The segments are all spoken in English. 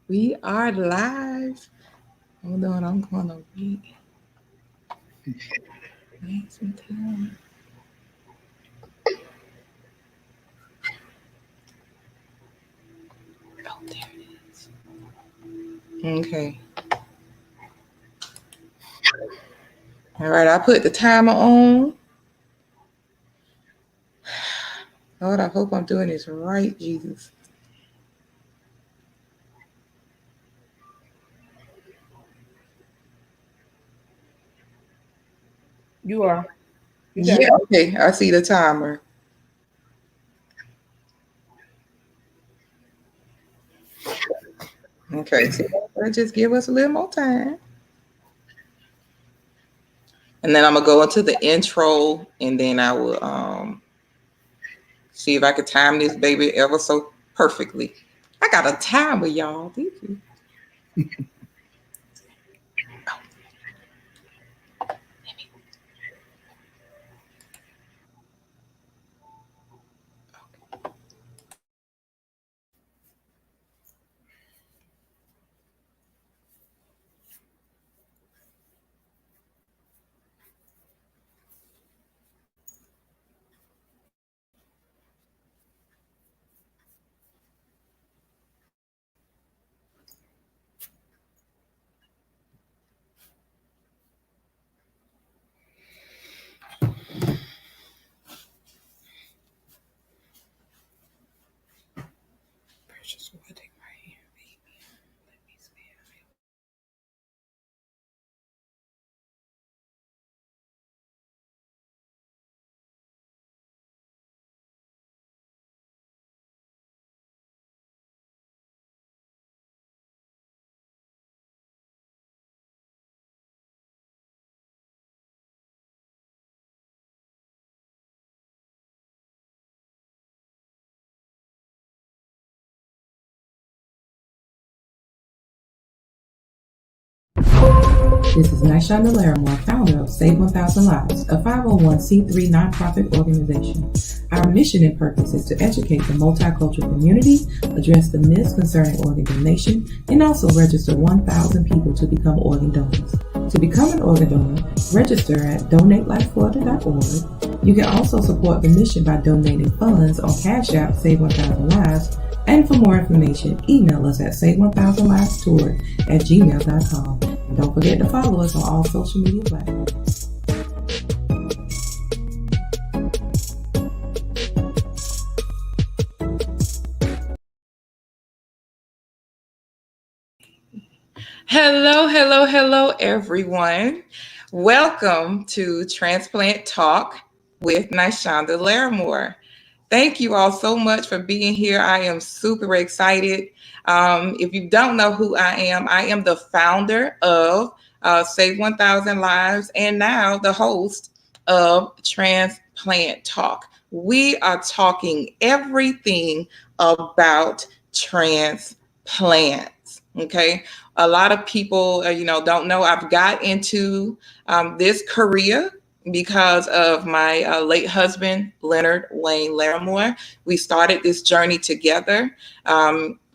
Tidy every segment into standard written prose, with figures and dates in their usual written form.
We are live. Hold on, I'm gonna read. Oh, there it is. Okay. All right, I put the timer on. Lord, I hope I'm doing this right, Jesus. You are. You got Yeah, it. okay. I see the timer. Okay, so just give us a little more time. And then I'm gonna go into the intro and then I will see if I could time this baby ever so perfectly. I got a timer, y'all. Precious wedding right here, baby. Let me see. This is Naishanda, founder of Save 1000 Lives, a 501c3 nonprofit organization. Our mission and purpose is to educate the multicultural community, address the myths concerning organ donation, and also register 1,000 people to become organ donors. To become an organ donor, register at donatelifeflorida.org. You can also support the mission by donating funds on Cash App Save 1000 Lives. And for more information, email us at save1000livestour@gmail.com. And don't forget to follow us on all social media platforms. Hello, hello, hello, everyone. Welcome to Transplant Talk with Naishanda Larimore. Thank you all so much for being here. I am super excited. If you don't know who I am the founder of Save 1000 Lives and now the host of Transplant Talk. We are talking everything about transplants. Okay. A lot of people, don't know I've got into this career because of my late husband, Leonard Wayne Larimore. We started this journey together.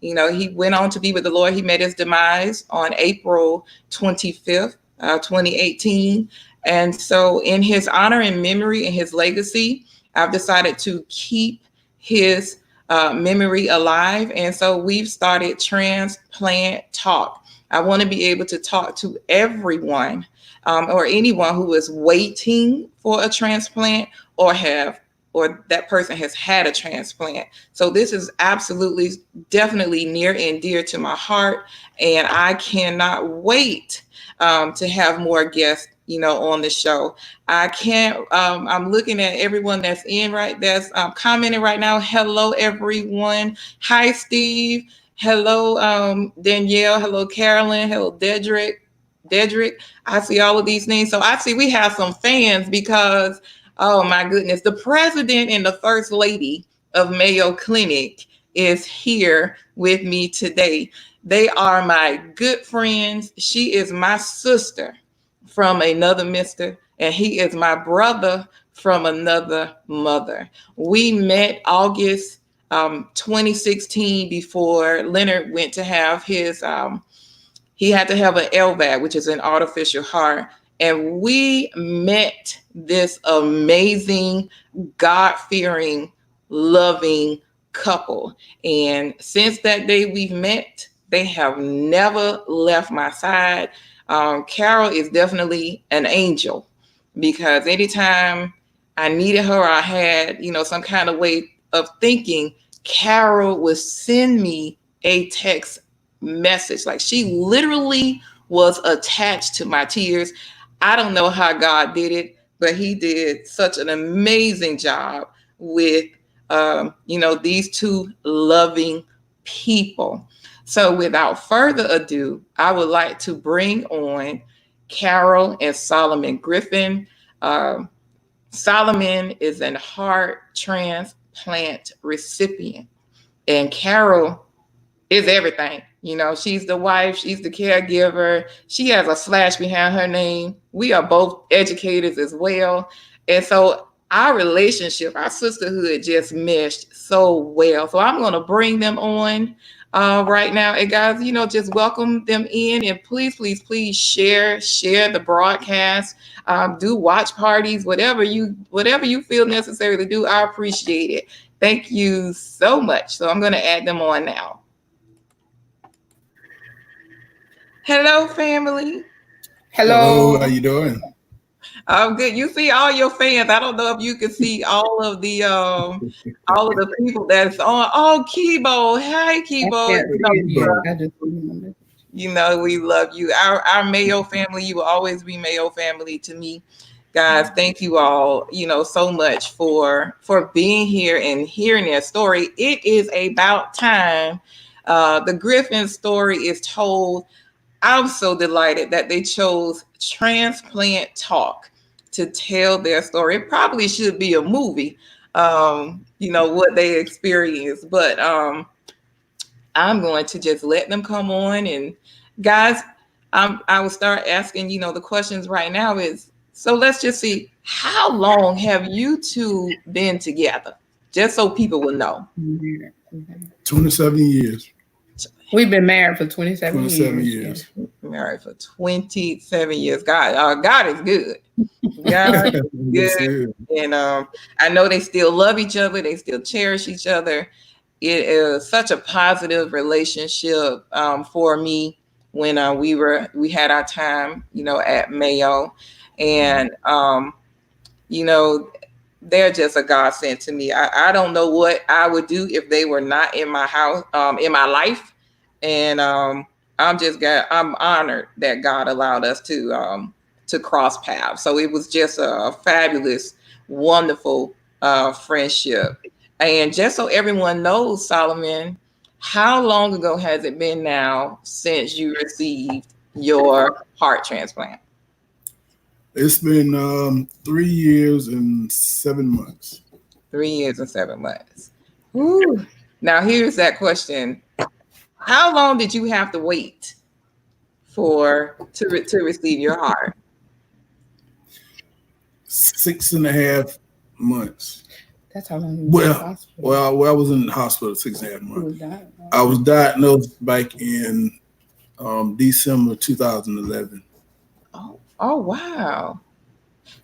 He went on to be with the Lord. He met his demise on April 25th, 2018. And so, in his honor and memory and his legacy, I've decided to keep his memory alive. And so, we've started Transplant Talk. I want to be able to talk to everyone or anyone who is waiting for a transplant or that person has had a transplant. So this is absolutely, definitely near and dear to my heart, and I cannot wait to have more guests, on the show. I can't. I'm looking at everyone that's commenting right now. Hello, everyone. Hi, Steve. Hello, Danielle. Hello, Carolyn. Hello, Dedrick. I see all of these names. So I see we have some fans because, oh my goodness, the president and the first lady of Mayo Clinic is here with me today. They are my good friends. She is my sister from another mister, and he is my brother from another mother. We met August 2016, before Leonard went to have his, he had to have an LVAD, which is an artificial heart. And we met this amazing, God-fearing, loving couple. And since that day we've met, they have never left my side. Carol is definitely an angel, because anytime I needed her, I had, some kind of way of thinking, Carol would send me a text message. Like, she literally was attached to my tears. I don't know how God did it, but he did such an amazing job with, these two loving people. So without further ado, I would like to bring on Carol and Solomon Griffin. Solomon is a heart transplant recipient, and Carol is everything. She's the wife, she's the caregiver. She has a slash behind her name. We are both educators as well. And so our relationship, our sisterhood just meshed so well. So I'm going to bring them on right now. And guys, just welcome them in, and please, please, please share the broadcast. Do watch parties, whatever you feel necessary to do. I appreciate it. Thank you so much. So I'm going to add them on now. Hello, family. Hello. How you doing? I'm good. You see all your fans. I don't know if you can see all of the people that's on. Oh, Kibo. Hey, Kibo. We love you. Our Mayo family. You will always be Mayo family to me. Guys, thank you all, so much for being here and hearing their story. It is about time. The Griffin story is told. I'm so delighted that they chose Transplant Talk to tell their story. It probably should be a movie, what they experienced. But I'm going to just let them come on. And guys, I will start asking, the questions right now is, so let's just see, how long have you two been together? Just so people will know. 27 years. We've been married for 27 years. Married for 27 years. God is good. God is good. And I know they still love each other. They still cherish each other. It is such a positive relationship for me when we had our time, at Mayo. And, they're just a godsend to me. I don't know what I would do if they were not in my house, in my life. And I'm honored that God allowed us to cross paths. So it was just a fabulous, wonderful friendship. And just so everyone knows, Solomon, how long ago has it been now since you received your heart transplant? It's been 3 years and 7 months. 3 years and 7 months. Woo. Now here's that question. How long did you have to wait to receive your heart? 6.5 months. That's how long you were in the hospital. Well, I was in the hospital 6.5 months. I was diagnosed back in December 2011. Oh wow.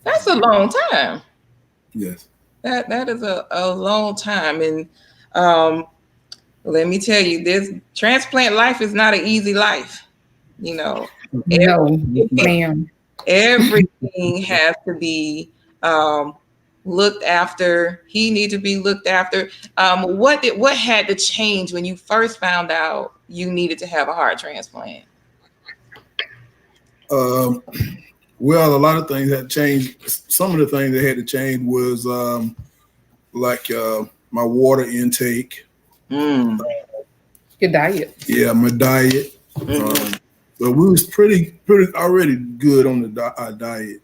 That's a long time. Yes. That is a long time. And let me tell you, this transplant life is not an easy life. No, ma'am. Everything has to be looked after. He needs to be looked after. What had to change when you first found out you needed to have a heart transplant? Well, a lot of things had changed. Some of the things that had to change was my water intake. Your diet. Yeah, my diet. But we was pretty already good on our diet.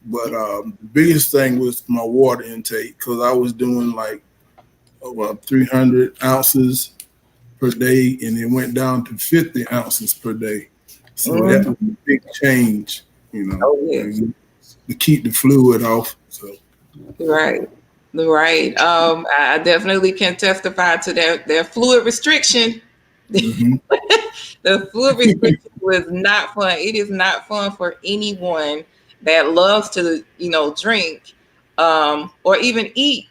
But the biggest thing was my water intake, because I was doing like 300 ounces per day, and it went down to 50 ounces per day. So that was a big change, to keep the fluid off. So right. Right. I definitely can testify to their fluid restriction. Mm-hmm. The fluid restriction was not fun. It is not fun for anyone that loves to, drink, or even eat,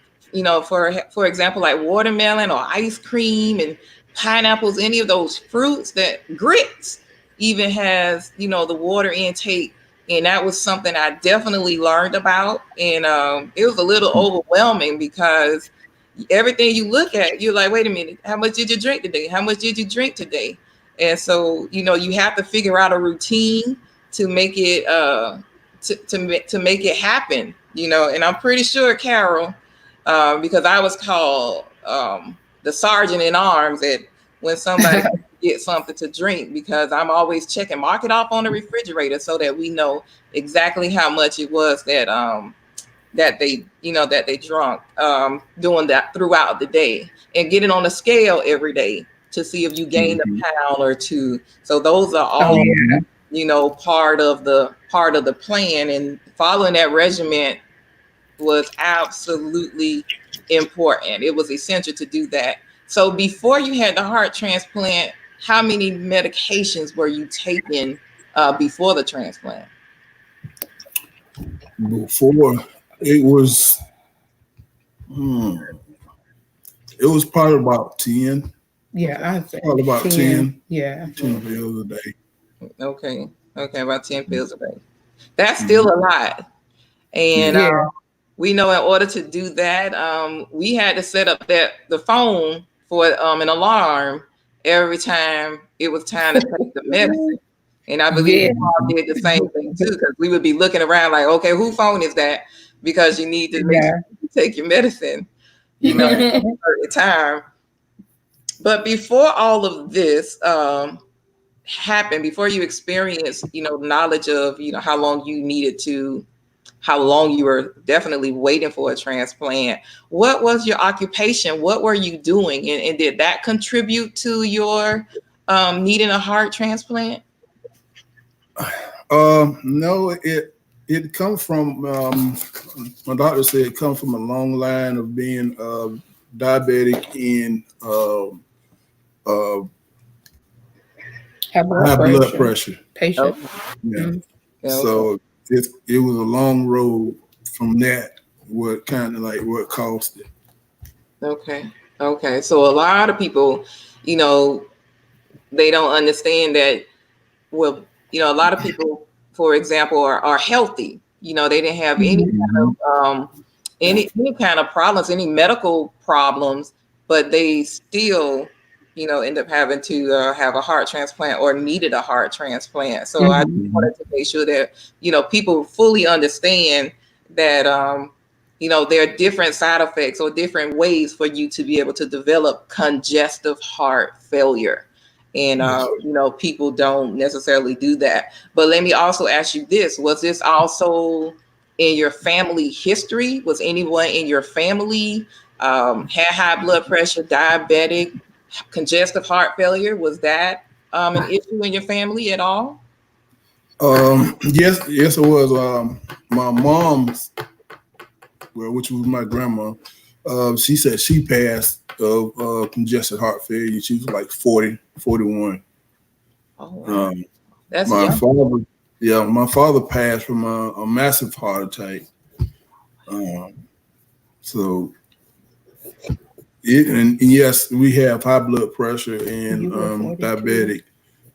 for example, like watermelon or ice cream and pineapples, any of those fruits. That grits even has, the water intake. And that was something I definitely learned about. And it was a little overwhelming because everything you look at, you're like, wait a minute, how much did you drink today? How much did you drink today? And so, you have to figure out a routine to make it to make it happen, and I'm pretty sure Carol, because I was called the sergeant in arms at when somebody get something to drink, because I'm always checking, mark it off on the refrigerator so that we know exactly how much it was that they drunk, doing that throughout the day, and get it on a scale every day to see if you gain a pound or two. So those are all part of the plan, and following that regimen was absolutely important. It was essential to do that. So before you had the heart transplant, how many medications were you taking before the transplant? Before it was, it was probably about 10. Yeah, I say probably about 10. Yeah, 10 pills a day. Okay, about 10 pills a day. That's still a lot. And we know in order to do that, we had to set up the phone for an alarm every time it was time to take the medicine. And I believe Paul did the same thing too, because we would be looking around like, okay, whose phone is that? Because you need to make sure you take your medicine, at a certain time. But before all of this happened, before you experienced, knowledge of, how long you were definitely waiting for a transplant, what was your occupation? What were you doing? And did that contribute to your needing a heart transplant? No, it comes from, my doctor said it comes from a long line of being diabetic and high blood pressure patient. Yeah. So it was a long road from that, what caused it. Okay. So a lot of people, they don't understand that. Well, a lot of people, for example, are healthy. They didn't have any kind of problems, any medical problems, but they still, end up having to have a heart transplant or needed a heart transplant. So I just wanted to make sure that, people fully understand that, there are different side effects or different ways for you to be able to develop congestive heart failure. And, people don't necessarily do that. But let me also ask you this. Was this also in your family history? Was anyone in your family had high blood pressure, diabetic, congestive heart failure? Was that an issue in your family at all? Yes, it was. My mom's, which was my grandma, she said she passed of congestive heart failure. She was like 40, 41. Oh, wow. That's my young. father. Yeah, my father passed from a massive heart attack. So, and yes, we have high blood pressure and diabetic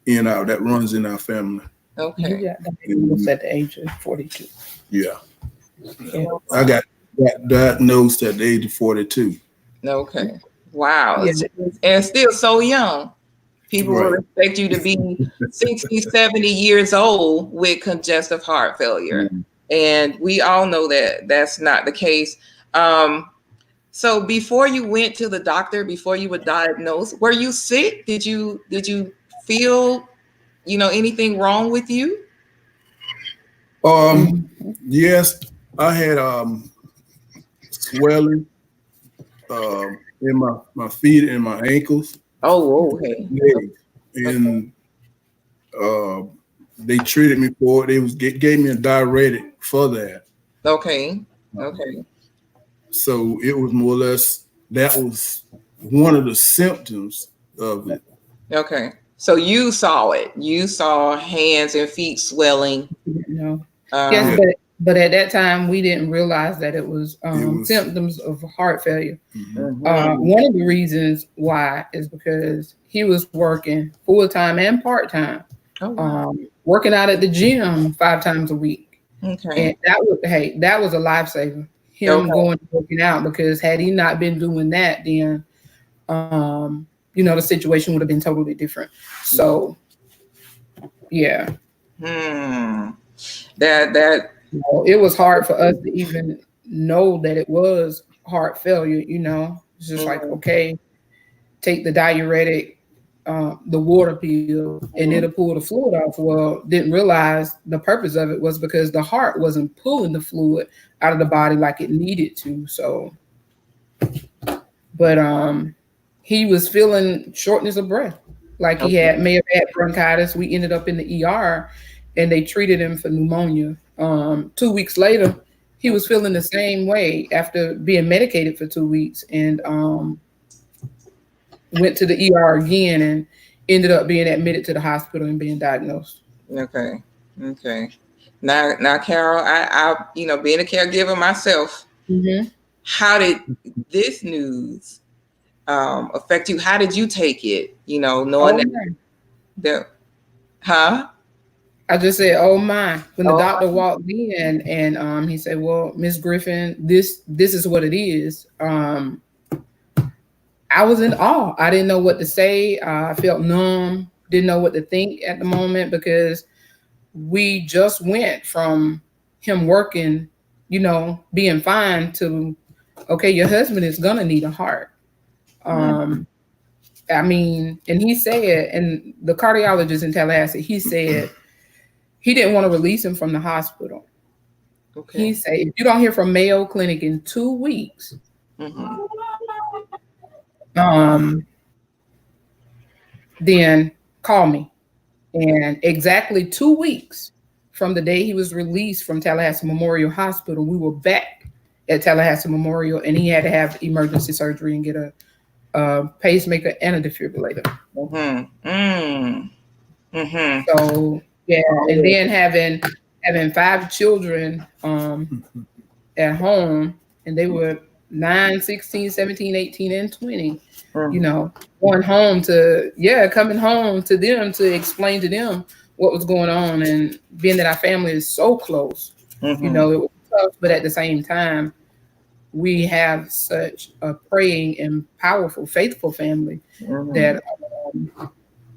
that runs in our family. Okay. You got diagnosed at the age of 42. Yeah. I got diagnosed at the age of 42. Okay. Wow. And still so young. People will expect you to be 60, 70 years old with congestive heart failure. And we all know that that's not the case. So before you went to the doctor, before you were diagnosed, were you sick? Did you feel, anything wrong with you? Yes, I had swelling in my feet and my ankles. Oh, okay. And they treated me for it. They gave me a diuretic for that. Okay. So it was more or less that was one of the symptoms of it. Okay. So you saw it. You saw hands and feet swelling. No. Um, Yes, but at that time we didn't realize that it was symptoms of heart failure. mhm. One of the reasons why is because he was working full time and part time, Oh, wow. working out at the gym 5 times a week, Okay. and that was a lifesaver. Him Okay. going and working out, because had he not been doing that, then the situation would have been totally different. So yeah, Hmm. That. it was hard for us to even know that it was heart failure. It's just like, Mhm. okay, take the diuretic, the water pill, and it'll pull the fluid off. Well, didn't realize the purpose of it was because the heart wasn't pulling the fluid out of the body like it needed to. So, but he was feeling shortness of breath, like he Okay. may have had bronchitis. We ended up in the ER, and they treated him for pneumonia. 2 weeks later, he was feeling the same way after being medicated for 2 weeks, and went to the ER again and ended up being admitted to the hospital and being diagnosed. Okay. Okay. Now, Carol, being a caregiver myself, Mm-hmm. how did this news affect you? How did you take it? Knowing Oh that, my. that huh? I just said, "Oh my!" When the Oh, doctor walked in, and he said, "Well, Miss Griffin, this is what it is." I was in awe. I didn't know what to say. I felt numb. Didn't know what to think at the moment, because we just went from him working, being fine, to, okay, your husband is gonna need a heart. mm, Um, I mean, and he said, and the cardiologist in Tallahassee, he said he didn't want to release him from the hospital. He okay. said, if you don't hear from Mayo Clinic in 2 weeks, Hmm. um, then call me. And exactly 2 weeks from the day he was released from Tallahassee Memorial Hospital, we were back at Tallahassee Memorial, and he had to have emergency surgery and get a pacemaker and a defibrillator. Hmm. Mm. Hmm. So yeah, and Oh, then having 5 children at home, and they were 9, 16, 17, 18, and 20. mm, Going home coming home to them to explain to them what was going on, and being that our family is so close, hmm. it was tough, but at the same time, we have such a praying and powerful, faithful family Hmm. that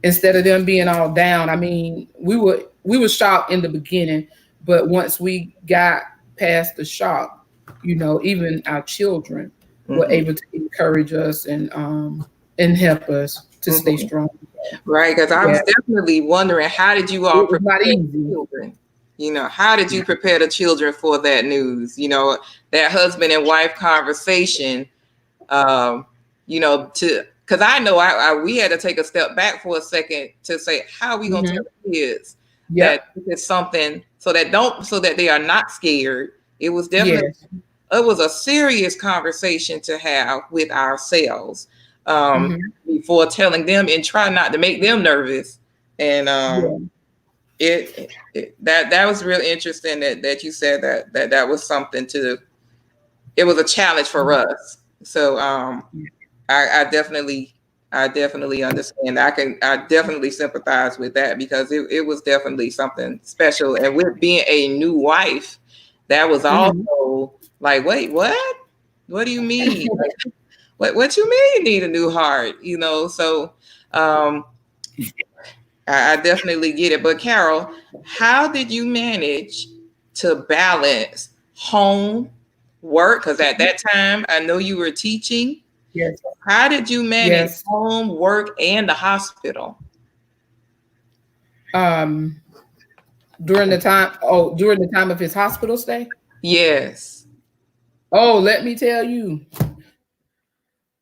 instead of them being all down, I mean, we were shocked in the beginning, but once we got past the shock, even our children were Hmm. able to encourage us and help us to stay Hmm. strong. Right, because I Yeah, was definitely wondering, how did you all it was prepare not the easy. children? How did you prepare the children for that news? That husband and wife conversation. Um, to because I know we had to take a step back for a second to say, how are we gonna Hmm. tell the kids that Yep. it's something, so that they are not scared. It was definitely Yes. it was a serious conversation to have with ourselves, Hmm. before telling them, and try not to make them nervous. And Yeah. that was real interesting that you said that was something to it was a challenge for us. So I definitely understand. I definitely sympathize with that, because it was definitely something special. And with being a new wife, that was Hmm. also like, wait, what? What do you mean? Like, what you mean you need a new heart? So um, I definitely get it. But Carol, how did you manage to balance home work? Because at that time, I know you were teaching. Yes. How did you manage Yes. home, work, and the hospital? Um, during the time of his hospital stay. Yes. Oh, let me tell you,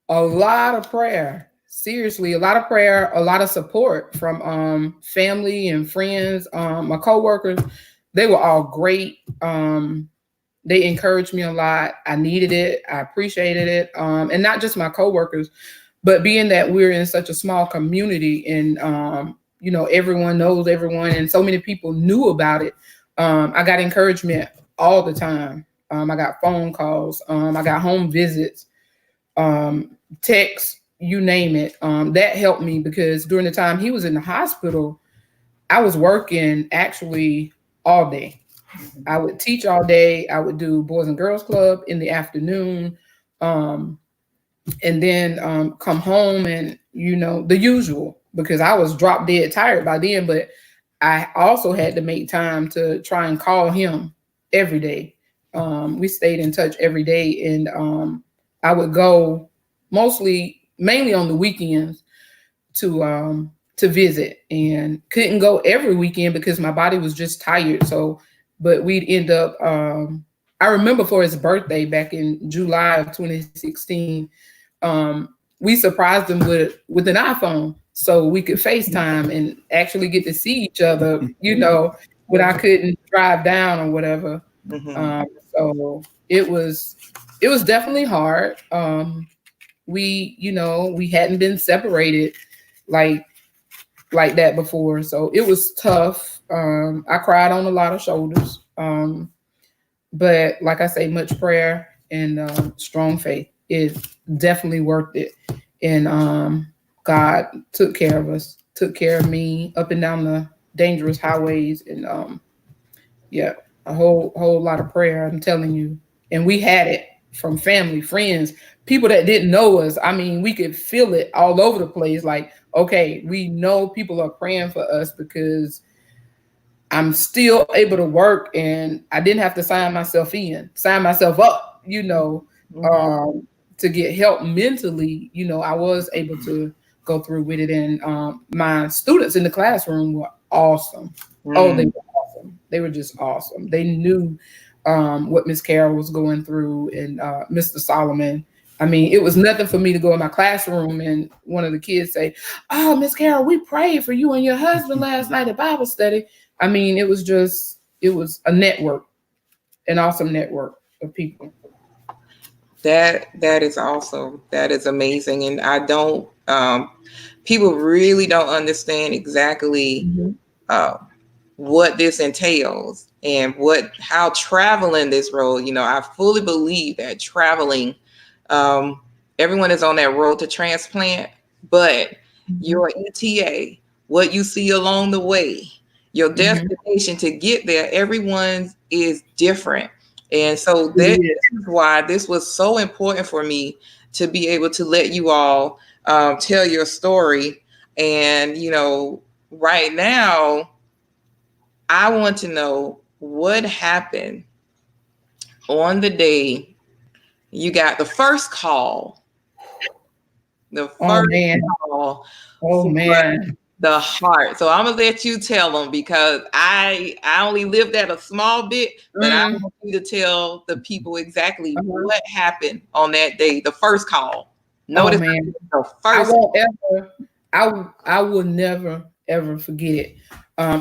a lot of prayer. Seriously, a lot of prayer, a lot of support from family and friends. My coworkers, they were all great. They encouraged me a lot. I needed it. I appreciated it. And not just my coworkers, but being that we're in such a small community and, everyone knows everyone and so many people knew about it. I got encouragement all the time. I got phone calls. I got home visits, texts, you name it. That helped me because during the time he was in the hospital, I was working actually all day. I would teach all day. I would do Boys and Girls Club in the afternoon, and then come home and, the usual, because I was drop dead tired by then. But I also had to make time to try and call him every day. We stayed in touch every day, and I would go mainly on the weekends to visit, and couldn't go every weekend because my body was just tired. So, but we'd end up, I remember for his birthday back in July of 2016, we surprised him with an iPhone so we could FaceTime and actually get to see each other, when I couldn't drive down or whatever. So it was definitely hard. We hadn't been separated like that before. So it was tough. I cried on a lot of shoulders. But like I say, much prayer and strong faith is definitely worth it. And God took care of us, took care of me up and down the dangerous highways. And a whole lot of prayer, I'm telling you. And we had it from family, friends, people that didn't know us. I mean, we could feel it all over the place. Like, okay, we know people are praying for us because I'm still able to work and I didn't have to sign myself up, to get help mentally. I was able to go through with it. And my students in the classroom were awesome. Oh, they were awesome. They were just awesome. They knew what Miss Carol was going through, and Mr. Solomon. I mean, it was nothing for me to go in my classroom and one of the kids say, "Oh, Miss Carol, we prayed for you and your husband last night at Bible study." I mean, it was a network, an awesome network of people. That is awesome. That is amazing. And I don't, people really don't understand exactly what this entails and how traveling this road. I fully believe that traveling, everyone is on that road to transplant, but your ETA, what you see along the way, your destination to get there, everyone is different. And so that is why this was so important for me to be able to let you all tell your story. And, right now, I want to know what happened on the day you got the first call. The first call. Oh, man. The heart. So I'm gonna let you tell them, because I only lived that a small bit, but I want you to tell the people exactly what happened on that day, the first call. Notice the first. I will never ever forget it.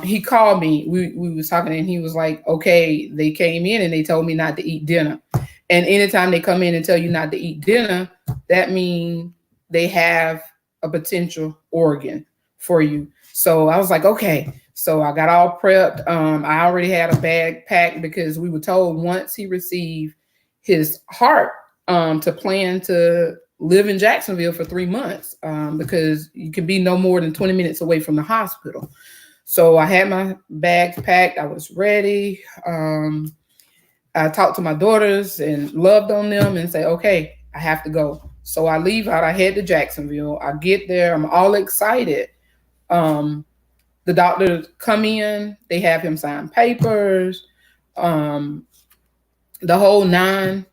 He called me. We was talking, and he was like, "Okay, they came in and they told me not to eat dinner. And anytime they come in and tell you not to eat dinner, that means they have a potential organ for you." So I was like, okay. So I got all prepped. I already had a bag packed because we were told once he received his heart to plan to live in Jacksonville for 3 months because you can be no more than 20 minutes away from the hospital. So I had my bags packed. I was ready. I talked to my daughters and loved on them and say, okay, I have to go. So I leave out. I head to Jacksonville. I get there. I'm all excited. The doctors come in. They have him sign papers, the whole nine.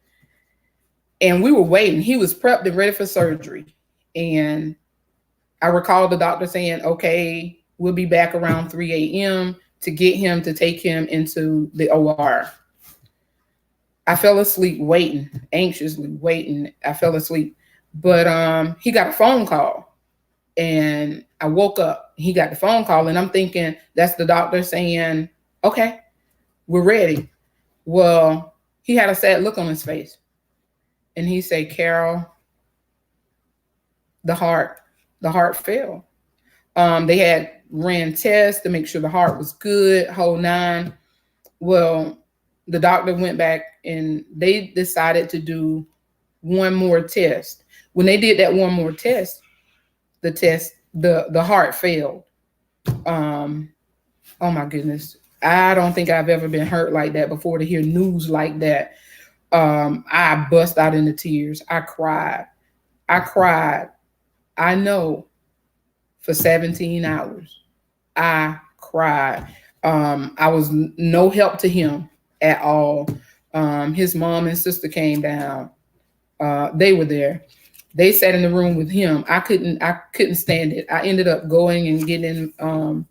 And we were waiting. He was prepped and ready for surgery. And I recall the doctor saying, okay, we'll be back around 3 a.m. to get him to take him into the OR. I fell asleep waiting, anxiously waiting. I fell asleep. But he got a phone call. And I woke up. He got the phone call. And I'm thinking, that's the doctor saying, okay, we're ready. Well, he had a sad look on his face. And he said, Carol, the heart failed. They had ran tests to make sure the heart was good, whole nine. Well, the doctor went back and they decided to do one more test. When they did that one more test, the heart failed. Oh my goodness. I don't think I've ever been hurt like that before, to hear news like that. I bust out into tears. I cried. I know, for 17 hours. I cried. I was no help to him at all. His mom and sister came down. They were there. They sat in the room with him. I couldn't stand it. I ended up going and getting in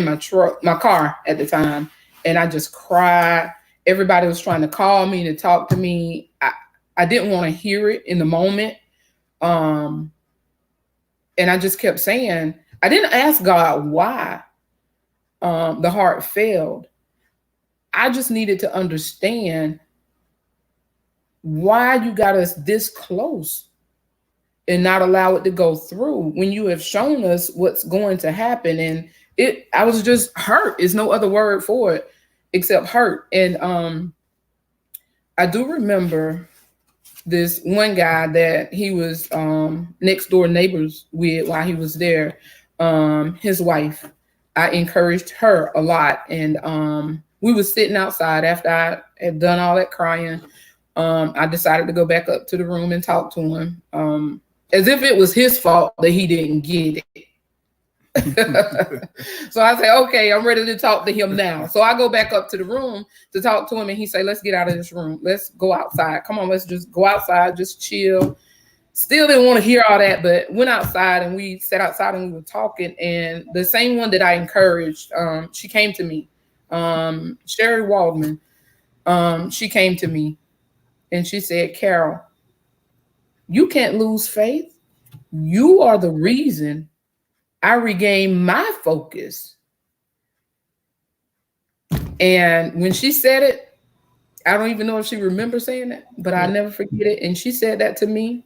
my car at the time, and I just cried. Everybody was trying to call me to talk to me. I didn't want to hear it in the moment. And I just kept saying, I didn't ask God why the heart failed. I just needed to understand why you got us this close and not allow it to go through when you have shown us what's going to happen. And I was just hurt. There's no other word for it except hurt. And I do remember this one guy that he was next door neighbors with while he was there. His wife, I encouraged her a lot. And we were sitting outside after I had done all that crying. I decided to go back up to the room and talk to him, as if it was his fault that he didn't get it. So I say, okay, I'm ready to talk to him now. So I go back up to the room to talk to him, and he say, let's get out of this room. Let's go outside. Come on, let's just go outside, just chill. Still didn't want to hear all that, but went outside, and we sat outside and we were talking. And the same one that I encouraged, she came to me, Sherry Waldman. She came to me and she said, Carol, you can't lose faith. You are the reason I regained my focus. And when she said it, I don't even know if she remembers saying it, but I never forget it. And she said that to me.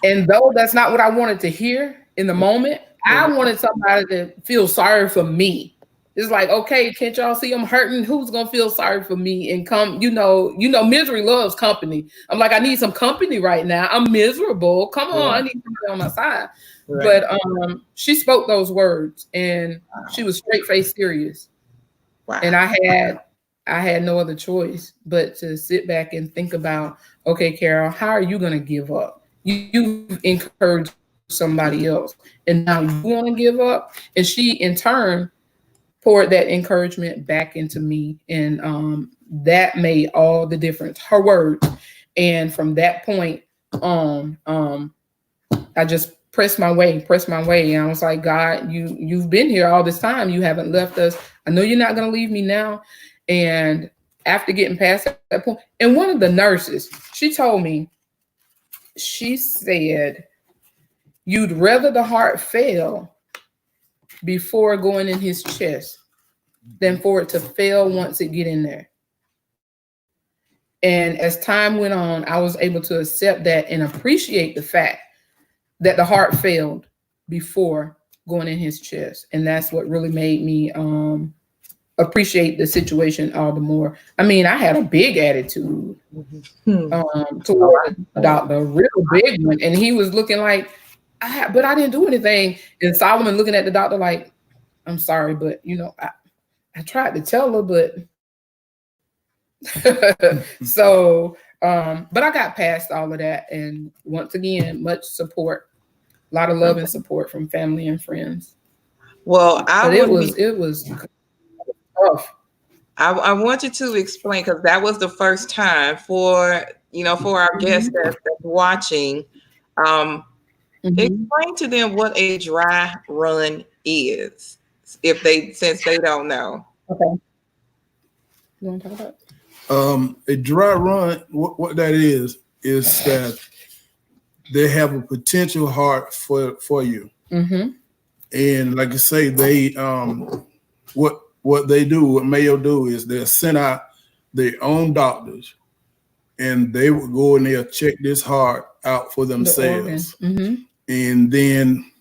And though that's not what I wanted to hear in the moment, I wanted somebody to feel sorry for me. It's like, okay, can't y'all see I'm hurting? Who's gonna feel sorry for me and come? You know, misery loves company. I'm like, I need some company right now. I'm miserable. Come on, I need somebody on my side. Right. But she spoke those words, and she was straight face serious. Wow. And I had no other choice but to sit back and think about, okay, Carol, how are you gonna give up? You've encouraged somebody else, and now you want to give up. And she, in turn, poured that encouragement back into me, and that made all the difference. Her words. And from that point on, I just pressed my way. And I was like, God, you've been here all this time. You haven't left us. I know you're not going to leave me now. And after getting past that point, and one of the nurses, she told me, she said, you'd rather the heart fail before going in his chest than for it to fail once it get in there. And as time went on, I was able to accept that and appreciate the fact that the heart failed before going in his chest. And that's what really made me appreciate the situation all the more. I mean, I had a big attitude toward the doctor, a real big one. And he was looking like, but I didn't do anything. And Solomon looking at the doctor like, I'm sorry, but I tried to tell her, but so, but I got past all of that. And once again, much support, a lot of love and support from family and friends. Well, it was tough. I want you to explain, because that was the first time for our guests that's watching. Explain to them what a dry run is, since they don't know. Okay. You want to talk about it? A dry run, what that is that they have a potential heart for you. Mm-hmm. And like I say, they what Mayo do is they'll send out their own doctors, and they would go and they'll check this heart out for themselves. And then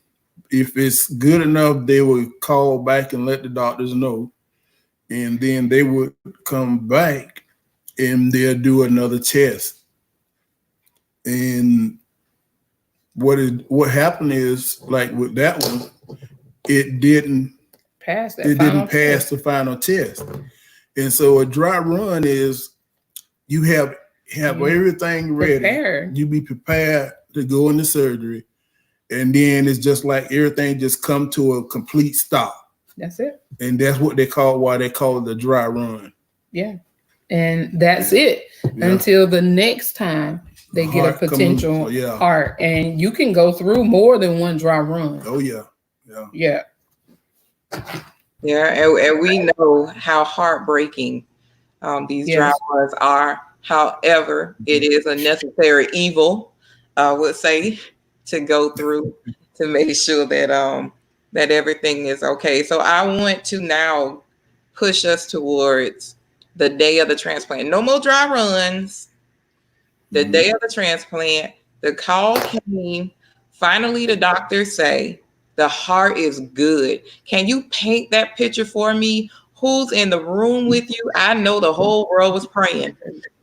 if it's good enough, they would call back and let the doctors know. And then they would come back and they'll do another test. And what happened is, like with that one, it didn't pass the final test. And so a dry run is you have everything ready. Prepared. You be prepared to go into surgery. And then it's just like everything just come to a complete stop. That's it. And that's what why they call it the dry run. Yeah. And that's it until the next time they get a potential heart. And you can go through more than one dry run. Oh, yeah. Yeah. Yeah. And we know how heartbreaking these dry runs are. However, it is a necessary evil, I would say, to go through to make sure that that everything is okay. So I want to now push us towards the day of the transplant. No more dry runs. The day of the transplant, the call came. Finally, the doctors say the heart is good. Can you paint that picture for me? Who's in the room with you? I know the whole world was praying,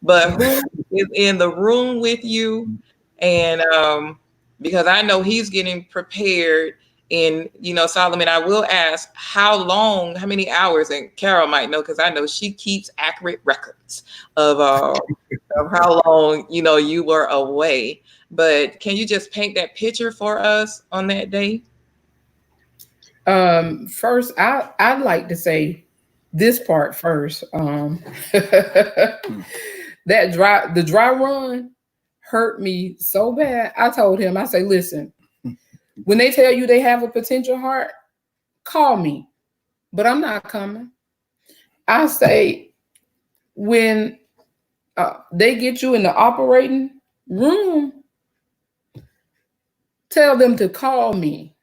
but who is in the room with you? And because I know he's getting prepared. And, Solomon, I will ask how many hours, and Carol might know, because I know she keeps accurate records of how long, you were away. But can you just paint that picture for us on that day? First, I'd like to say this part first. The dry run hurt me so bad. I told him, I say, listen, when they tell you they have a potential heart, call me, but I'm not coming. I say, when they get you in the operating room, tell them to call me,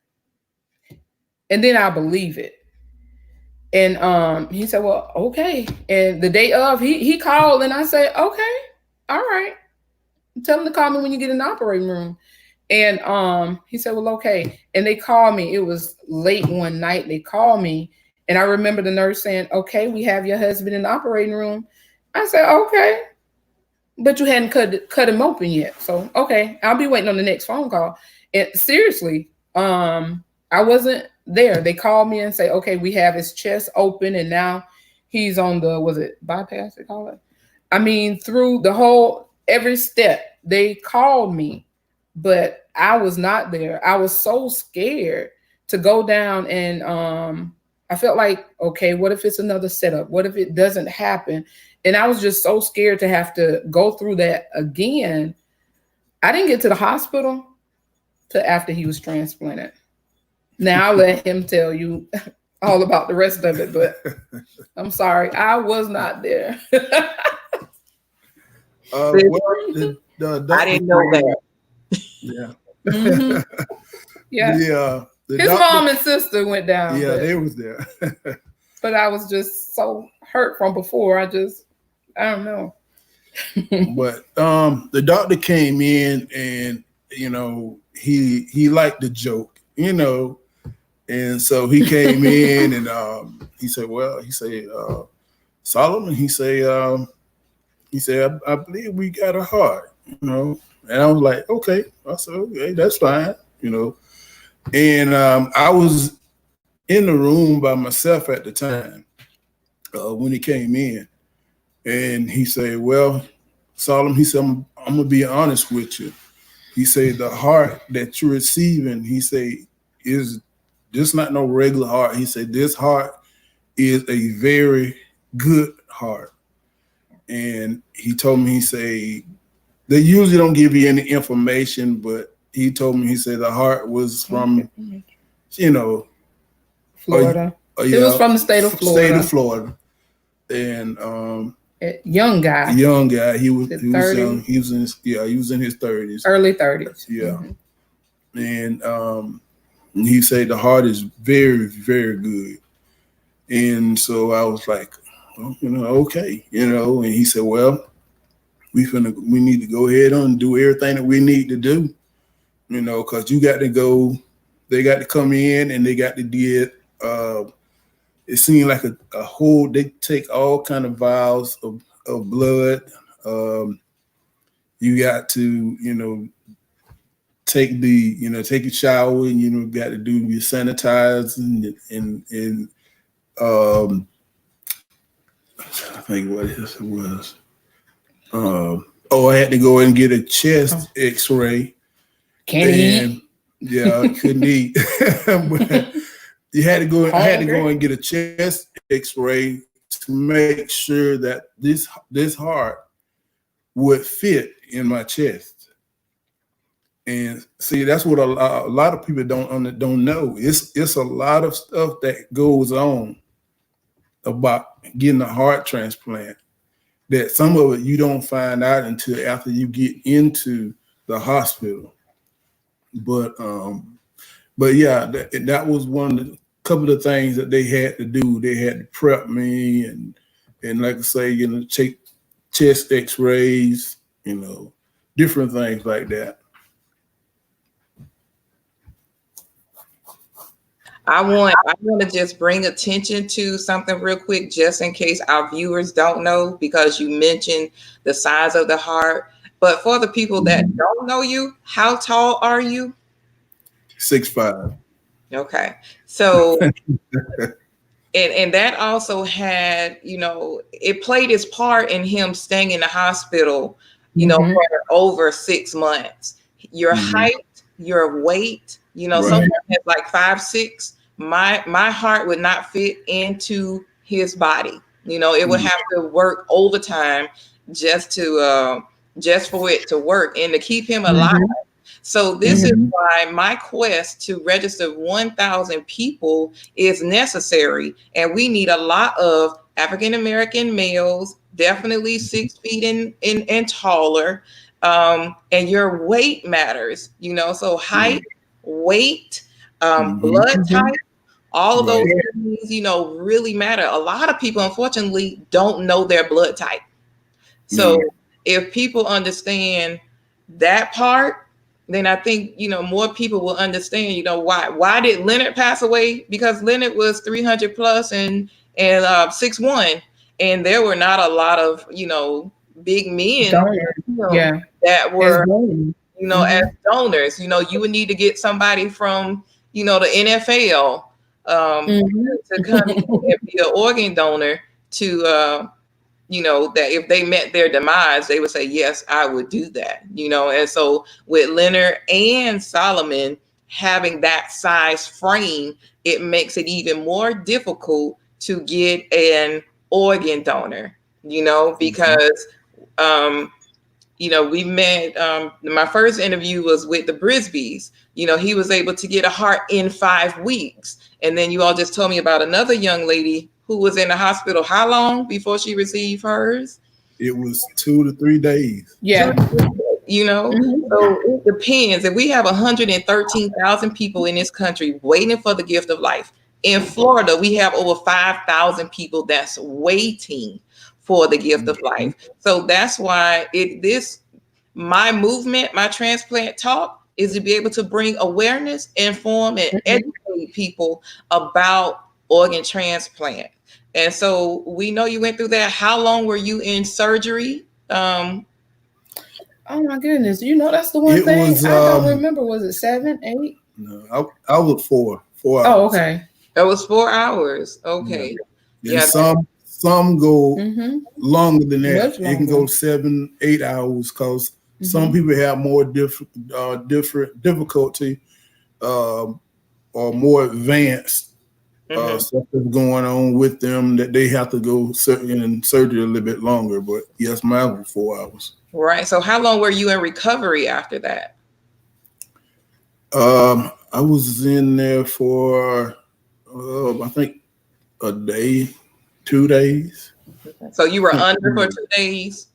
and then I believe it. And he said, well, okay. And the day of, he called, and I said, okay, all right. Tell them to call me when you get in the operating room. And he said, well, okay. And they called me. It was late one night. They called me. And I remember the nurse saying, okay, we have your husband in the operating room. I said, okay. But you hadn't cut him open yet. So, okay, I'll be waiting on the next phone call. And seriously, I wasn't there. They called me and say, okay, we have his chest open. And now he's on the, was it bypass they call it? I mean, through the whole, every step, they called me. But I was not there. I was so scared to go down, and I felt like, okay, what if it's another setup? What if it doesn't happen? And I was just so scared to have to go through that again. I didn't get to the hospital till after he was transplanted. Now I'll let him tell you all about the rest of it, but I'm sorry, I was not there. I didn't know that. Yeah. Yeah. His mom and sister went down. Yeah, they was there. But I was just so hurt from before. I don't know. But the doctor came in, and he liked the joke, and so he came in, and he said, Solomon, he said, I believe we got a heart, And I was like, okay. I said, okay, that's fine, And I was in the room by myself at the time when he came in. And he said, well, Solomon, he said, I'm going to be honest with you. He said, the heart that you're receiving, he said, is just not no regular heart. He said, this heart is a very good heart. And he told me, he said, they usually don't give you any information, but he told me, he said the heart was from, Florida. It was from the state of Florida. And young guy. He was young. He was in his 30s. Early 30s. Yeah. Mm-hmm. And he said the heart is very, very good. And so I was like, well, okay, and he said, well, we need to go ahead and do everything that we need to do, because you got to go, they got to come in and they got to get, it seemed like a whole, they take all kind of vials of blood. You got to, take a shower, and, got to do your sanitizing and I think what else it was. I had to go and get a chest X-ray. Can't eat. Yeah, I couldn't eat. But you had to go. I had to go and get a chest X-ray to make sure that this heart would fit in my chest. And see, that's what a lot of people don't know. It's a lot of stuff that goes on about getting a heart transplant, that some of it you don't find out until after you get into the hospital. But yeah, that was one of the couple of things that they had to do. They had to prep me and like I say, take chest X-rays, different things like that. I want to just bring attention to something real quick, just in case our viewers don't know, because you mentioned the size of the heart. But for the people that don't know you, how tall are you? 6'5". Okay. So, and that also had, it played its part in him staying in the hospital, for over 6 months. Your height, your weight, someone that's like 5'6", my heart would not fit into his body. It would have to work overtime just for it to work and to keep him alive. So this is why my quest to register 1,000 people is necessary. And we need a lot of African-American males, definitely 6 feet and taller. And your weight matters, so height, weight, blood type, all of those things, really matter. A lot of people, unfortunately, don't know their blood type. So if people understand that part, then I think, more people will understand, why did Leonard pass away? Because Leonard was 300 plus and 6'1", and there were not a lot of, big men that were, as donors. You would need to get somebody from, the NFL to come and be an organ donor to, that if they met their demise, they would say, yes, I would do that, And so with Leonard and Solomon having that size frame, it makes it even more difficult to get an organ donor, because, we met, my first interview was with the Brisbys. He was able to get a heart in 5 weeks. And then you all just told me about another young lady who was in the hospital. How long before she received hers? It was 2 to 3 days. Yeah. So it depends. If we have 113,000 people in this country waiting for the gift of life, in Florida, we have over 5,000 people that's waiting for the gift of life. So that's why my movement, my transplant talk, is to be able to bring awareness, inform, and educate people about organ transplant. And so we know you went through that. How long were you in surgery? Oh my goodness! That's the one thing I don't remember. Was it 7, 8? No, I was 4 hours. Oh, okay. It was 4 hours. Okay. Yeah. Some go longer than that. It can go 7, 8 hours because some people have more different difficulty or more advanced stuff that's going on with them that they have to go in surgery a little bit longer. But yes, mine was 4 hours. Right. So how long were you in recovery after that? I was in there for I think a day, 2 days. So you were under for 2 days?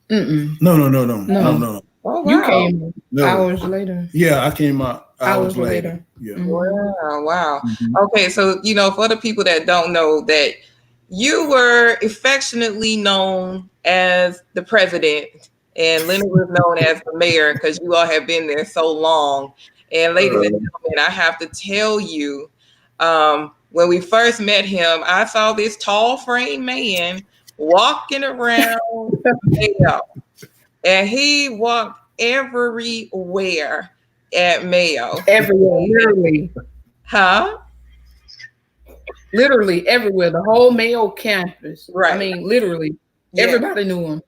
No. Oh, wow. You came hours later. Yeah, I came out hours later. Yeah. Wow. Okay. So, for the people that don't know that, you were affectionately known as the president, and Leonard was known as the mayor because you all have been there so long. And ladies and gentlemen, I have to tell you, when we first met him, I saw this tall frame man walking around Mayo, and he walked everywhere at Mayo. Everywhere, literally. Huh? Literally everywhere, the whole Mayo campus. Right. I mean, literally, everybody knew him.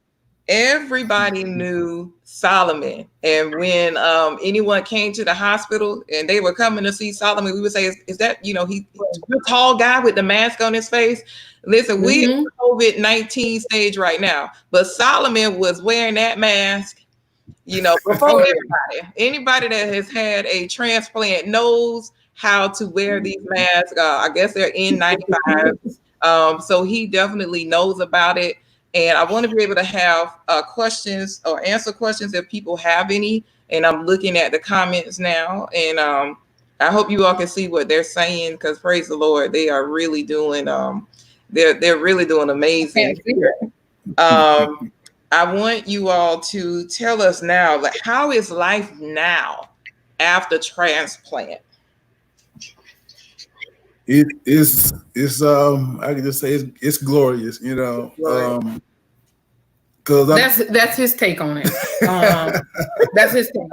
Everybody knew Solomon. And when anyone came to the hospital and they were coming to see Solomon, we would say, is that, he's a tall guy with the mask on his face? Listen, we're in COVID-19 stage right now, but Solomon was wearing that mask, before anybody that has had a transplant knows how to wear these masks. I guess they're N95. So he definitely knows about it. And I want to be able to have questions or answer questions if people have any. And I'm looking at the comments now. And I hope you all can see what they're saying, because praise the Lord, they are really doing, they're really doing amazing. I want you all to tell us now, like, how is life now after transplant? It's I can just say it's glorious, because that's his take on it. That's his take.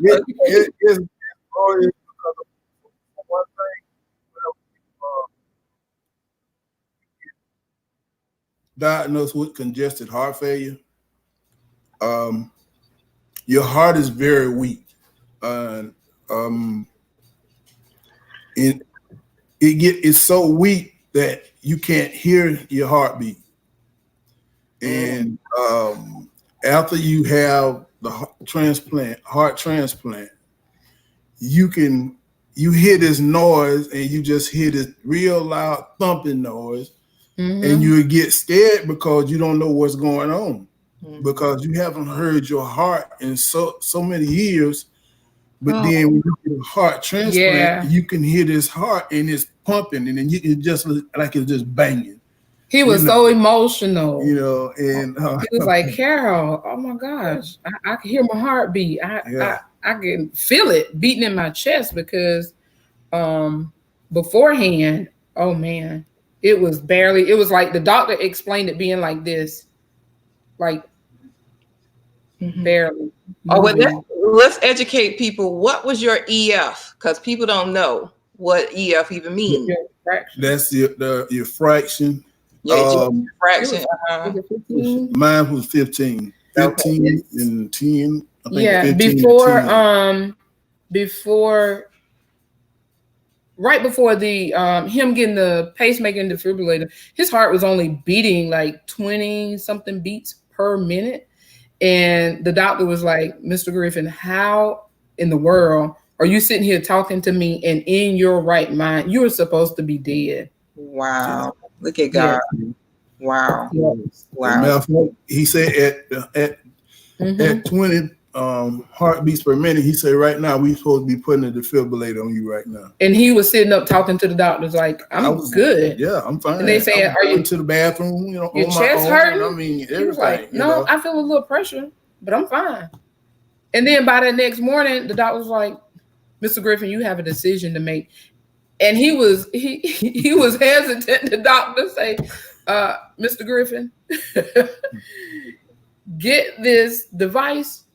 It's glorious because of one thing. Diagnosed with congested heart failure. Your heart is very weak. It's so weak that you can't hear your heartbeat. And after you have the heart transplant, you hear this noise, and you just hear this real loud thumping noise, and you get scared because you don't know what's going on, because you haven't heard your heart in so many years. But then when you get a heart transplant, you can hear this heart, and it's pumping, and then it just looks like it's just banging. He was so emotional, and he was like, "Carol, oh my gosh, I can hear my heartbeat. I can feel it beating in my chest," because beforehand, oh man, it was like the doctor explained it being like this, like barely. Oh, well, let's educate people. What was your EF? Because people don't know what EF even means. That's your fraction. Yeah, fraction. Mine was 15 and 10. I think right before the him getting the pacemaker and defibrillator, his heart was only beating like 20 something beats per minute. And the doctor was like, "Mr. Griffin, how in the world are you sitting here talking to me, and in your right mind, you were supposed to be dead?" Wow. Look at God. Yeah. Wow. Yes. Wow. He said at 20 heartbeats per minute, he said, right now we supposed to be putting a defibrillator on you right now. And he was sitting up talking to the doctors like, I'm good. Yeah, I'm fine. And they said, "Are you to the bathroom? Your chest hurting?" I mean, everything. He was like, "No, I feel a little pressure, but I'm fine." And then by the next morning, the doctor was like, "Mr. Griffin, you have a decision to make." And he was hesitant, the doctor say, "Mr. Griffin, get this device,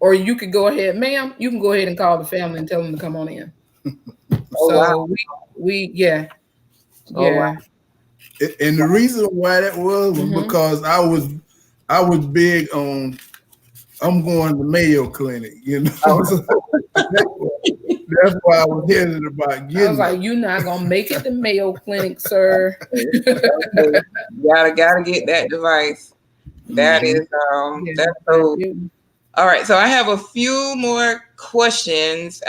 or you could go ahead, ma'am, you can go ahead and call the family and tell them to come on in." Wow. And the reason why that was because I was big on, I'm going to Mayo Clinic, That's why I was hesitant about getting. I was like, "You're not gonna make it to Mayo Clinic, sir." gotta get that device. That is that's so. All right, so I have a few more questions.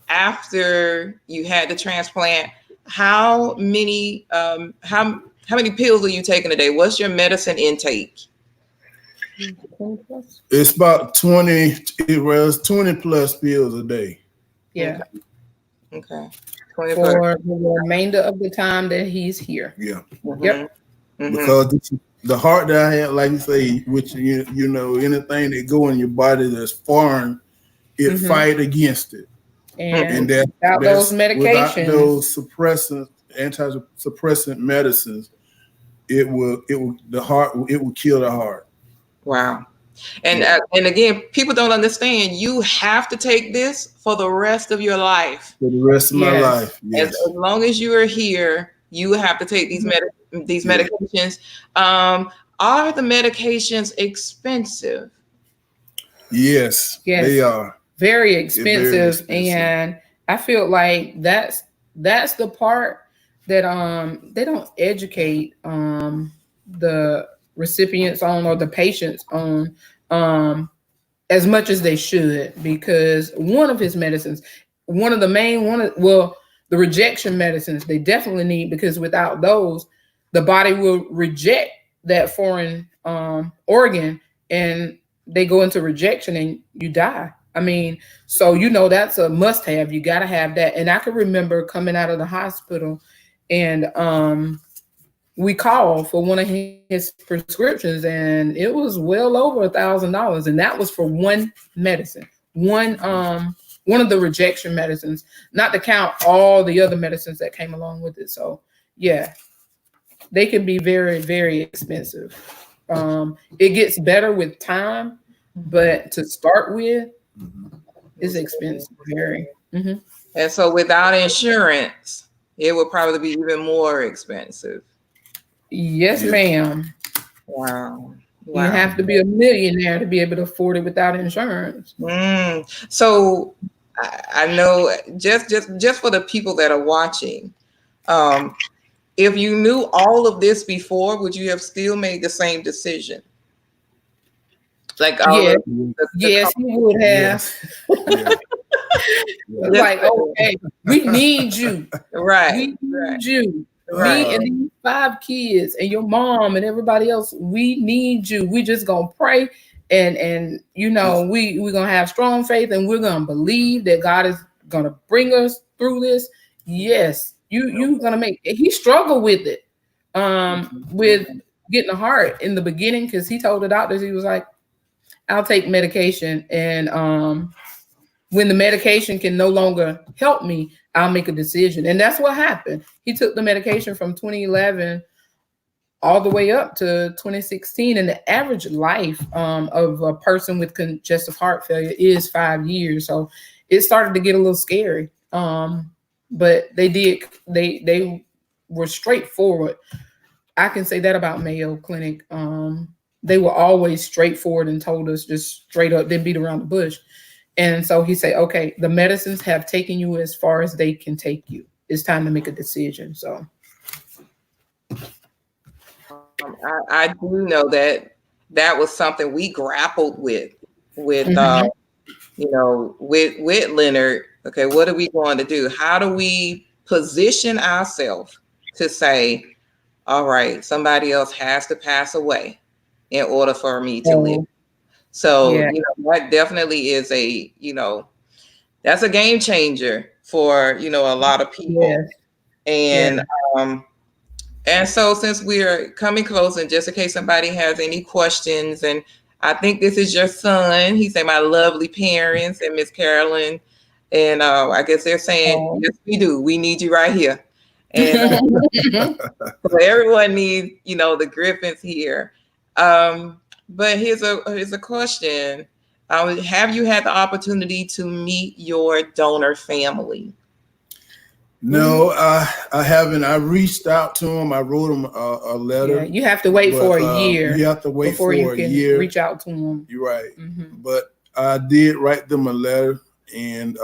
After you had the transplant, how many pills are you taking a day? What's your medicine intake? It's about 20. It was 20 plus pills a day. Yeah. Okay. for the remainder of the time that he's here. Yeah. Mm-hmm. Yep. Mm-hmm. Because the heart that I have, like you say, which you know, anything that go in your body that's foreign, it fight against it. And that's without those medications, without those anti-suppressant medicines, it will kill the heart. Wow. And again, people don't understand. You have to take this for the rest of your life. For the rest of my life, yes. As long as you are here, you have to take these medications. Are the medications expensive? Yes, they are. Very expensive. And I feel like that's the part that they don't educate the recipients on, or the patients on, as much as they should, because one of his medicines, the rejection medicines, they definitely need, because without those, the body will reject that foreign organ, and they go into rejection and you die. I mean, so that's a must have. You got to have that. And I can remember coming out of the hospital, and we called for one of his prescriptions, and it was well over $1,000, and that was for one medicine, one of the rejection medicines, not to count all the other medicines that came along with it. So yeah, they can be very, very expensive. It gets better with time, but to start with, it's expensive, very. Mm-hmm. And so without insurance, it would probably be even more expensive. Yes, ma'am. Wow. You have to be a millionaire to be able to afford it without insurance. So I know, just for the people that are watching, if you knew all of this before, would you have still made the same decision? Like, yes, you would have. Like, okay, we need you. Right. We need you. Me and these 5 kids and your mom and everybody else, we need you. We just gonna pray, and we're gonna have strong faith, and we're gonna believe that God is gonna bring us through this. Yes, you gonna make it. He struggled with it, with getting a heart in the beginning, because he told the doctors, he was like, I'll take medication, and when the medication can no longer help me, I'll make a decision. And that's what happened. He took the medication from 2011 all the way up to 2016. And the average life of a person with congestive heart failure is 5 years. So it started to get a little scary. But they were straightforward. I can say that about Mayo Clinic. They were always straightforward and told us just straight up, didn't beat around the bush. And so he said, okay, the medicines have taken you as far as they can take you. It's time to make a decision. So I do know that was something we grappled with with Leonard. Okay, what are we going to do? How do we position ourselves to say, all right, somebody else has to pass away in order for me to live? So, that definitely is that's a game changer for, a lot of people. Yes. And so since we're coming close, and just in case somebody has any questions, and I think this is your son, he said, my lovely parents and Miss Carolyn. And I guess they're saying, yes, we do. We need you right here. And so everyone needs, the Griffins here. But here's a question. Have you had the opportunity to meet your donor family? No, I haven't. I reached out to them. I wrote them a letter. Yeah, you have to wait for a year. You have to wait before for you a can year. Reach out to them. You're right. Mm-hmm. But I did write them a letter, and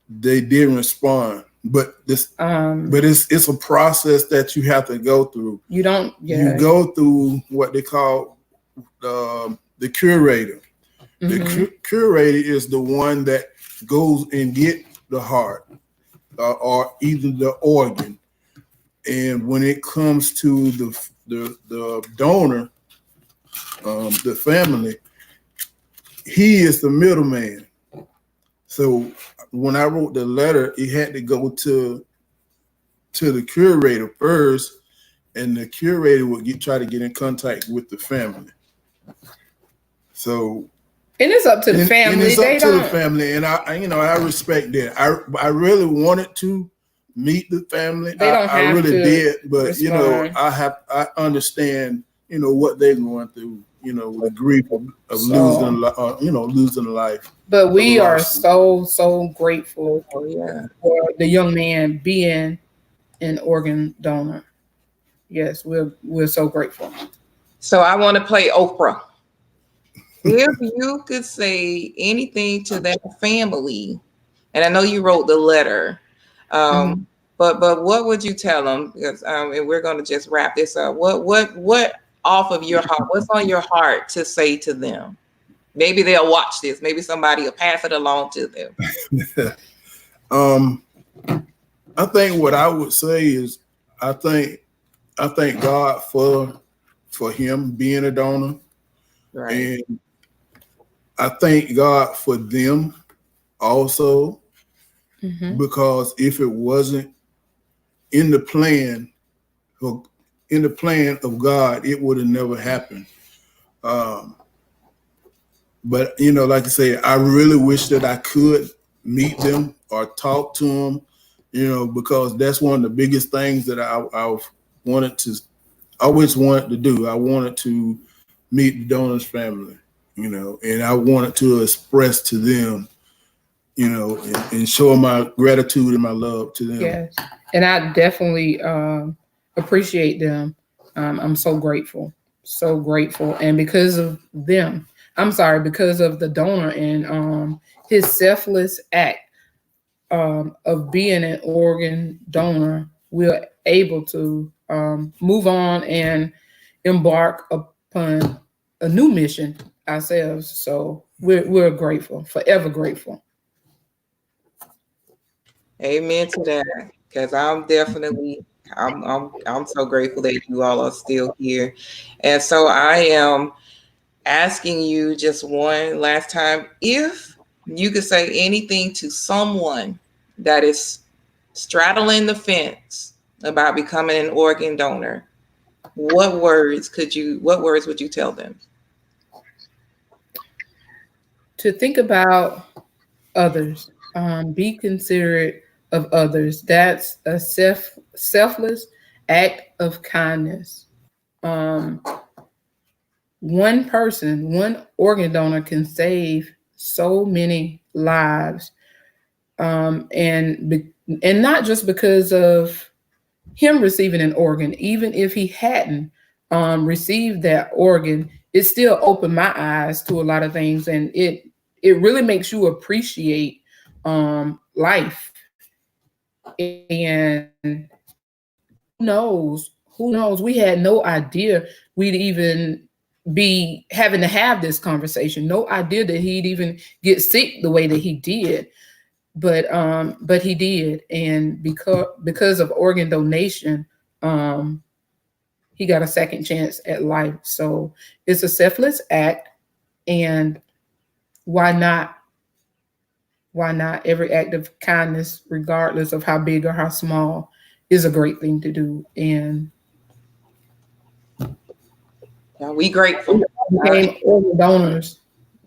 they did respond. But it's a process that you have to go through. You go through what they call the curator. Mm-hmm. The curator is the one that goes and get the heart or either the organ. And when it comes to the donor, the family, he is the middleman. So when I wrote the letter, it had to go to the curator first, and the curator would try to get in contact with the family. So, and it's up to the family. And it's up to the family, and I respect that. I really wanted to meet the family. I really did, but respond. I understand what they're going through. The grief of losing losing a life. But we are so grateful for the young man being an organ donor. Yes, we're so grateful. So I want to play Oprah. If you could say anything to that family, and I know you wrote the letter, but what would you tell them? Because and we're going to just wrap this up. What off of your heart? What's on your heart to say to them? Maybe they'll watch this. Maybe somebody will pass it along to them. I think what I would say is I thank God for him being a donor, right. And I thank God for them also, because if it wasn't in the plan of God, it would have never happened. But like I say, I really wish that I could meet them or talk to them, because that's one of the biggest things that I always wanted to do. I wanted to meet the donor's family, and I wanted to express to them, and show my gratitude and my love to them. Yes, and I definitely appreciate them. I'm so grateful, and because of them, because of the donor and his selfless act of being an organ donor, we're able to move on and embark upon a new mission ourselves. So we're grateful, forever grateful. Amen to that. Because I'm definitely, I'm so grateful that you all are still here, and so I am asking you just one last time, if you could say anything to someone that is straddling the fence about becoming an organ donor, what words would you tell them? To think about others, be considerate of others. That's a selfless act of kindness. One person, one organ donor can save so many lives, and not just because of him receiving an organ. Even if he hadn't received that organ, it still opened my eyes to a lot of things, and it really makes you appreciate life. And who knows? We had no idea we'd even be having to have this conversation. No idea that he'd even get sick the way that he did. But he did, and because of organ donation, he got a second chance at life. So it's a selfless act, and why not? Why not? Every act of kindness, regardless of how big or how small, is a great thing to do. And we grateful. Became organ donors.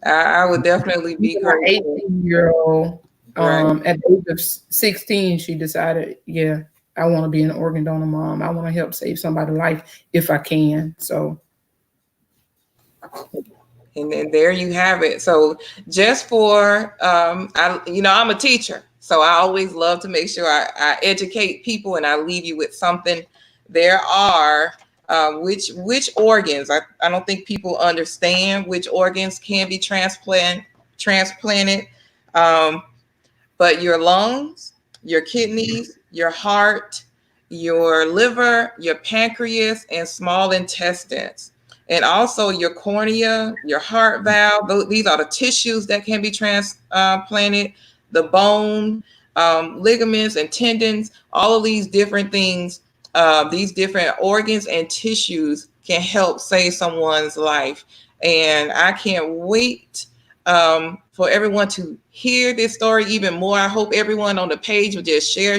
I would definitely be grateful. 18-year-old. At the age of 16, she decided, I want to be an organ donor mom. I want to help save somebody's life if I can. So. And then there you have it. So just for, I'm a teacher, so I always love to make sure I educate people and I leave you with something. There are which organs, I don't think people understand which organs can be transplanted. But your lungs, your kidneys, your heart, your liver, your pancreas, and small intestines. And also your cornea, your heart valve. These are the tissues that can be transplanted, the bone, ligaments and tendons, all of these different things, these different organs and tissues can help save someone's life. And I can't wait for everyone to hear this story even more. I hope everyone on the page will just share,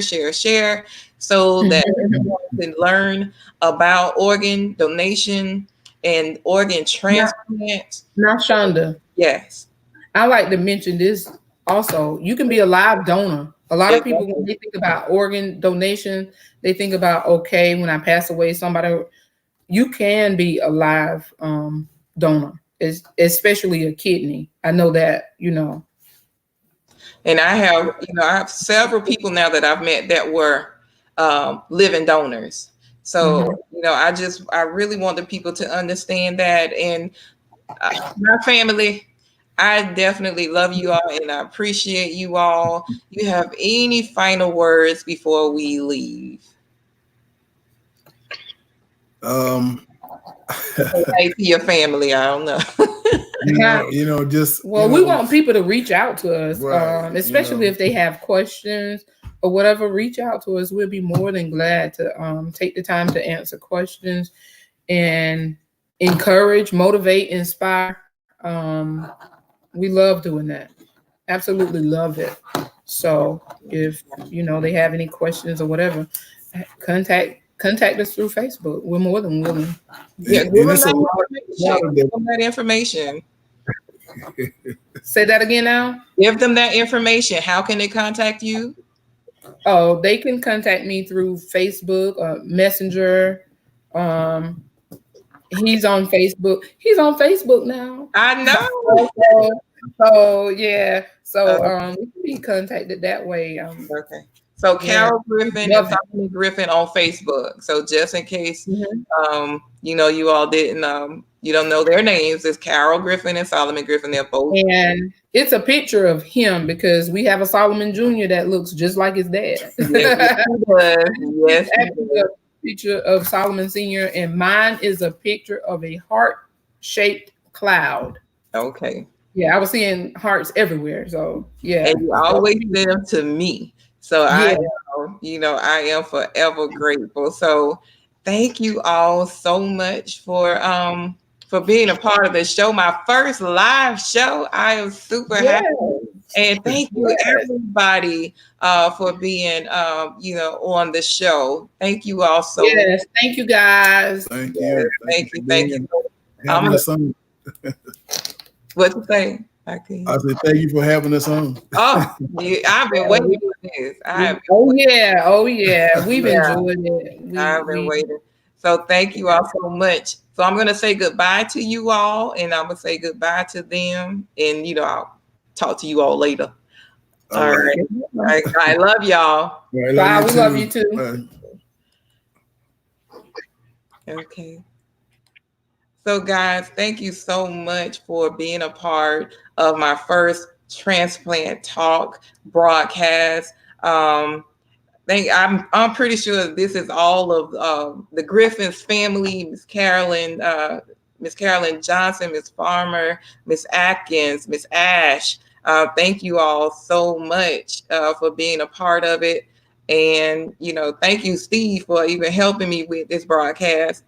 so that everyone can learn about organ donation and organ transplant. Naishanda, Yes. I like to mention this also. You can be a live donor. A lot of people, when they think about organ donation, they think about, okay, when I pass away, somebody, you can be a live donor, especially a kidney. I know that, And I have several people now that I've met that were living donors. So, I really want the people to understand that. And my family, I definitely love you all and I appreciate you all. You have any final words before we leave? Hey, to your family, I don't know. We want people to reach out to us, right, especially if they have questions or whatever. Reach out to us. We'll be more than glad to take the time to answer questions and encourage, motivate, inspire. We love doing that. Absolutely love it. So if they have any questions or whatever, contact us through Facebook. We're more than willing. Yeah, give them that information. Say that again now. Give them that information. How can they contact you? Oh, they can contact me through Facebook, Messenger. He's on Facebook. He's on Facebook now. I know. So yeah. So we can be contacted that way. Okay. So Carol Griffin and Solomon Griffin on Facebook. So just in case you all didn't you don't know their names, it's Carol Griffin and Solomon Griffin. They're both, and it's a picture of him because we have a Solomon Jr. that looks just like his dad. Yes, a picture of Solomon Sr. and mine is a picture of a heart-shaped cloud. Okay. Yeah, I was seeing hearts everywhere. So yeah. And you always send them to me. So I am forever grateful. So thank you all so much for being a part of the show. My first live show. I am super happy. And thank you everybody for being on the show. Thank you all so much. Thank you guys. Thank you. Thank you. What to say? I said thank you for having us on. Oh, yeah, I've been waiting for this. Oh yeah. We've enjoyed it. I've been waiting. So thank you all so much. So I'm gonna say goodbye to you all, and I'm gonna say goodbye to them, and I'll talk to you all later. All right. I love y'all. Bye. We love you too. Bye. Okay. So guys, thank you so much for being a part of my first Transplant Talk broadcast. I'm pretty sure this is all of the Griffins family, Miss Carolyn Johnson, Miss Farmer, Miss Atkins, Miss Ash. Thank you all so much for being a part of it. And, thank you, Steve, for even helping me with this broadcast.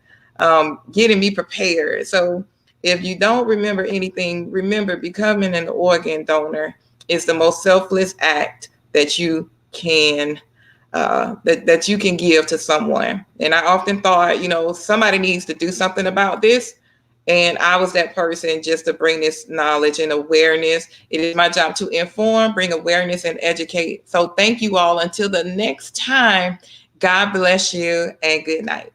Getting me prepared. So if you don't remember anything, remember becoming an organ donor is the most selfless act that you can that you can give to someone. And I often thought, somebody needs to do something about this. And I was that person just to bring this knowledge and awareness. It is my job to inform, bring awareness, and educate. So thank you all. Until the next time, God bless you and good night.